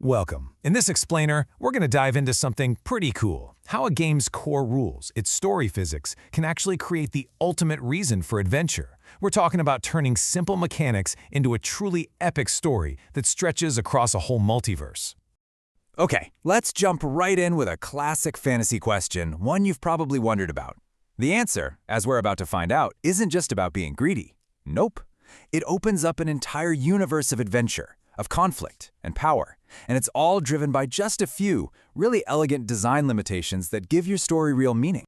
Welcome. In this explainer, we're going to dive into something pretty cool. How a game's core rules, its story physics, can actually create the ultimate reason for adventure. We're talking about turning simple mechanics into a truly epic story that stretches across a whole multiverse. Okay, let's jump right in with a classic fantasy question, one you've probably wondered about. The answer, as we're about to find out, isn't just about being greedy. Nope. It opens up an entire universe of adventure, of conflict and power, and it's all driven by just a few really elegant design limitations that give your story real meaning.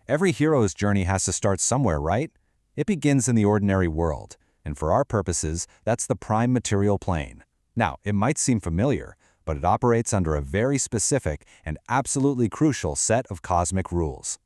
Every hero's journey has to start somewhere, right? It begins in the ordinary world, and for our purposes, that's the prime material plane. Now, it might seem familiar, but it operates under a very specific and absolutely crucial set of cosmic rules.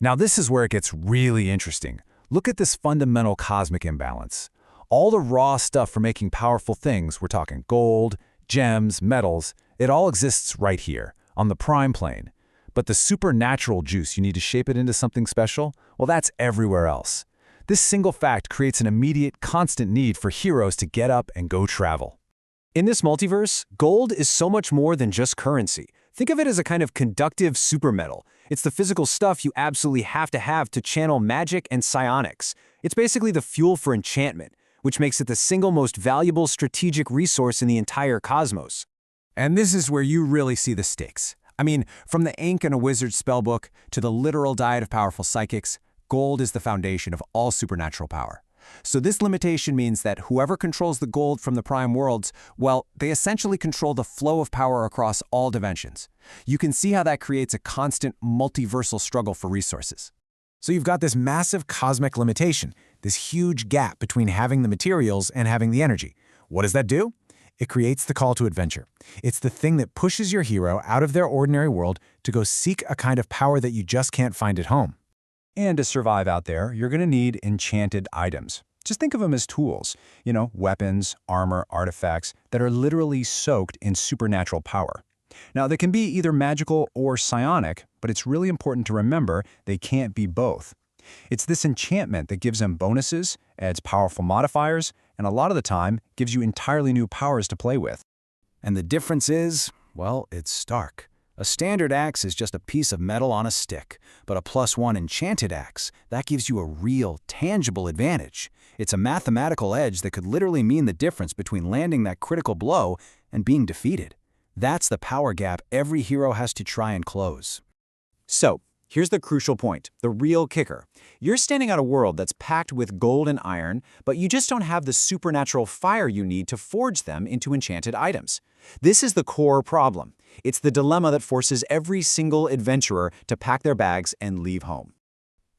Now this is where it gets really interesting. Look at this fundamental cosmic imbalance. All the raw stuff for making powerful things, we're talking gold, gems, metals, it all exists right here, on the prime plane. But the supernatural juice you need to shape it into something special, well, that's everywhere else. This single fact creates an immediate, constant need for heroes to get up and go travel. In this multiverse, gold is so much more than just currency. Think of it as a kind of conductive supermetal. It's the physical stuff you absolutely have to channel magic and psionics. It's basically the fuel for enchantment, which makes it the single most valuable strategic resource in the entire cosmos. And this is where you really see the stakes. I mean, from the ink in a wizard's spellbook to the literal diet of powerful psychics, gold is the foundation of all supernatural power. So this limitation means that whoever controls the gold from the prime worlds, well, they essentially control the flow of power across all dimensions. You can see how that creates a constant multiversal struggle for resources. So you've got this massive cosmic limitation, this huge gap between having the materials and having the energy. What does that do? It creates the call to adventure. It's the thing that pushes your hero out of their ordinary world to go seek a kind of power that you just can't find at home. And to survive out there, you're going to need enchanted items. Just think of them as tools, weapons, armor, artifacts that are literally soaked in supernatural power. Now, they can be either magical or psionic, but it's really important to remember they can't be both. It's this enchantment that gives them bonuses, adds powerful modifiers, and a lot of the time gives you entirely new powers to play with. And the difference is, well, it's stark. A standard axe is just a piece of metal on a stick, but a +1 enchanted axe, that gives you a real, tangible advantage. It's a mathematical edge that could literally mean the difference between landing that critical blow and being defeated. That's the power gap every hero has to try and close. So, here's the crucial point, the real kicker. You're standing on a world that's packed with gold and iron, but you just don't have the supernatural fire you need to forge them into enchanted items. This is the core problem. It's the dilemma that forces every single adventurer to pack their bags and leave home.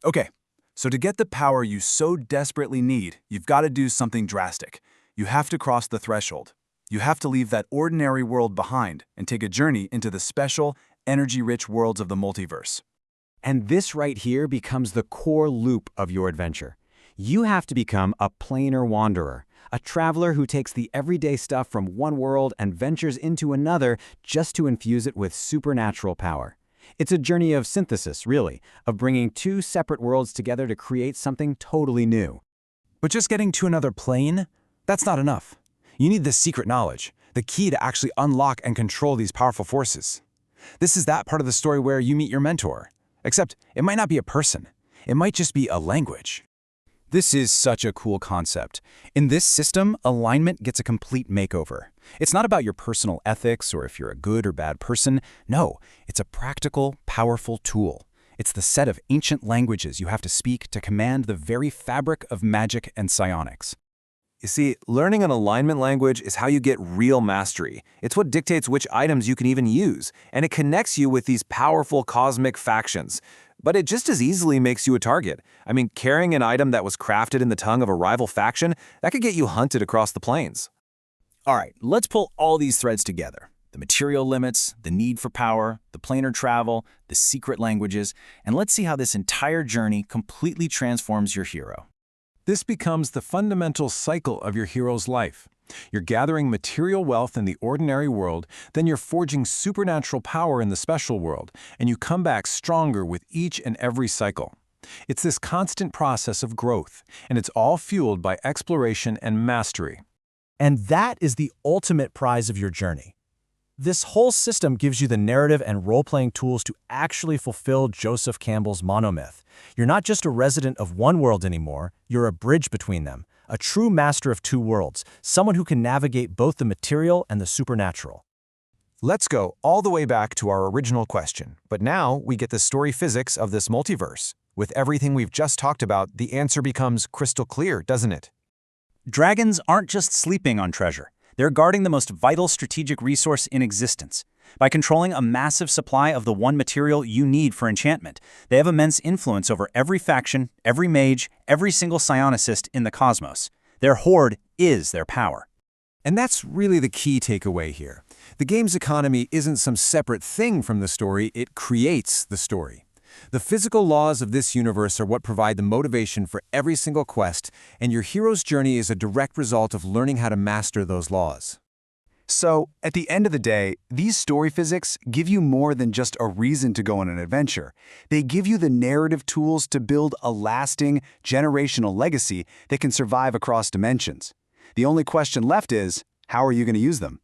Okay, so to get the power you so desperately need, you've got to do something drastic. You have to cross the threshold. You have to leave that ordinary world behind and take a journey into the special, energy-rich worlds of the multiverse. And this right here becomes the core loop of your adventure. You have to become a planar wanderer, a traveler who takes the everyday stuff from one world and ventures into another just to infuse it with supernatural power. It's a journey of synthesis, really, of bringing two separate worlds together to create something totally new. But just getting to another plane, that's not enough. You need the secret knowledge, the key to actually unlock and control these powerful forces. This is that part of the story where you meet your mentor. Except, it might not be a person. It might just be a language. This is such a cool concept. In this system, alignment gets a complete makeover. It's not about your personal ethics or if you're a good or bad person. No, it's a practical, powerful tool. It's the set of ancient languages you have to speak to command the very fabric of magic and psionics. You see, learning an alignment language is how you get real mastery. It's what dictates which items you can even use, and it connects you with these powerful cosmic factions. But it just as easily makes you a target. I mean, carrying an item that was crafted in the tongue of a rival faction, that could get you hunted across the plains. All right, let's pull all these threads together. The material limits, the need for power, the planar travel, the secret languages, and let's see how this entire journey completely transforms your hero. This becomes the fundamental cycle of your hero's life. You're gathering material wealth in the ordinary world, then you're forging supernatural power in the special world, and you come back stronger with each and every cycle. It's this constant process of growth, and it's all fueled by exploration and mastery. And that is the ultimate prize of your journey. This whole system gives you the narrative and role-playing tools to actually fulfill Joseph Campbell's monomyth. You're not just a resident of one world anymore, you're a bridge between them, a true master of two worlds, someone who can navigate both the material and the supernatural. Let's go all the way back to our original question, but now we get the story physics of this multiverse. With everything we've just talked about, the answer becomes crystal clear, doesn't it? Dragons aren't just sleeping on treasure. They're guarding the most vital strategic resource in existence. By controlling a massive supply of the one material you need for enchantment, they have immense influence over every faction, every mage, every single psionicist in the cosmos. Their hoard is their power. And that's really the key takeaway here. The game's economy isn't some separate thing from the story, it creates the story. The physical laws of this universe are what provide the motivation for every single quest, and your hero's journey is a direct result of learning how to master those laws. So, at the end of the day, these story physics give you more than just a reason to go on an adventure. They give you the narrative tools to build a lasting, generational legacy that can survive across dimensions. The only question left is, how are you going to use them?